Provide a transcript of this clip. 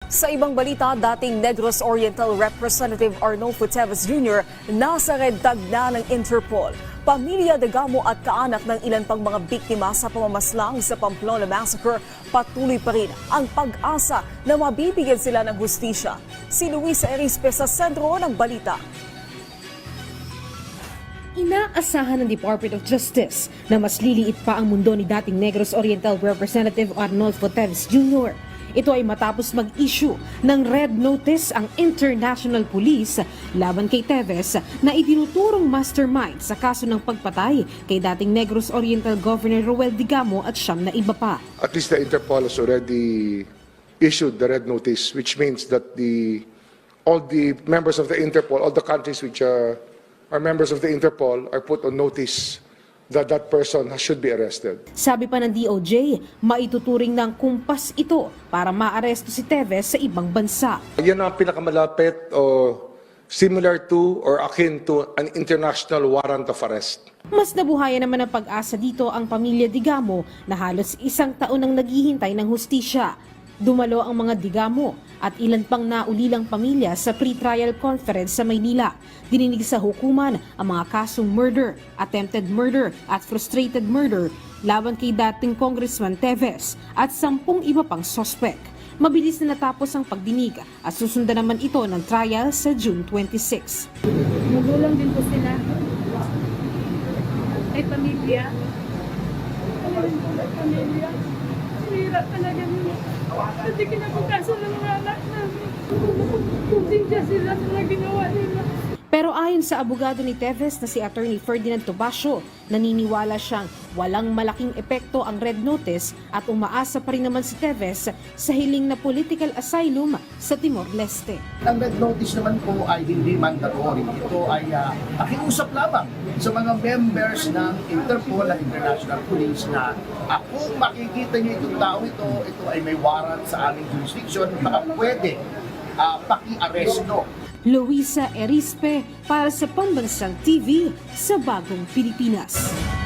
Sa ibang balita, dating Negros Oriental Representative Arnolfo Teves Jr. nasa red tag na ng Interpol. Pamilya Degamo at kaanak ng ilan pang mga biktima sa pamamaslang sa Pamplona Massacre, patuloy pa rin ang pag-asa na mabibigyan sila ng hustisya. Si Luisa Erispe sa sentro ng balita. Inaasahan ng Department of Justice na mas liliit pa ang mundo ni dating Negros Oriental Representative Arnolfo Teves Jr. Ito ay matapos mag-issue ng red notice ang International Police laban kay Teves na itinuturong mastermind sa kaso ng pagpatay kay dating Negros Oriental Governor Roel Digamo at siyam na iba pa. At least the Interpol has already issued the red notice, which means that all the members of the Interpol, all the countries which are members of the Interpol are put on notice that that person should be arrested. Sabi pa ng DOJ, maituturing ng kumpas ito para maaresto si Teves sa ibang bansa. Yan ang pinakamalapit o similar to or akin to an international warrant of arrest. Mas nabuhayan naman ang pag-asa dito ang pamilya Digamo na halos isang taon ang naghihintay ng hustisya. Dumalo ang mga Digamo at ilan pang naulilang pamilya sa pre-trial conference sa Maynila. Dininig sa hukuman ang mga kasong murder, attempted murder at frustrated murder laban kay dating Congressman Teves at 10 iba pang sospek. Mabilis na natapos ang pagdinig at susundan naman ito ng trial sa June 26. Magulang din po sila. Ay pamilya. Pamilya. Hirap talaga nila. Kasi kinabukasan ng mga anak namin. Kunsensya sila sa ginawa nila. Pero ayon sa abogado ni Teves na si Attorney Ferdinand Tobacio, naniniwala siyang walang malaking epekto ang red notice at umaasa pa rin naman si Teves sa hiling na political asylum sa Timor-Leste. Ang red notice naman po ay hindi mandatory. Ito ay pakiusap lamang sa mga members ng Interpol at International Police na kung makikita niyo itong tao ito ay may warrant sa aming jurisdiction, baka pwede paki-aresto. Luisa Erispe para sa Pambansang TV sa Bagong Pilipinas.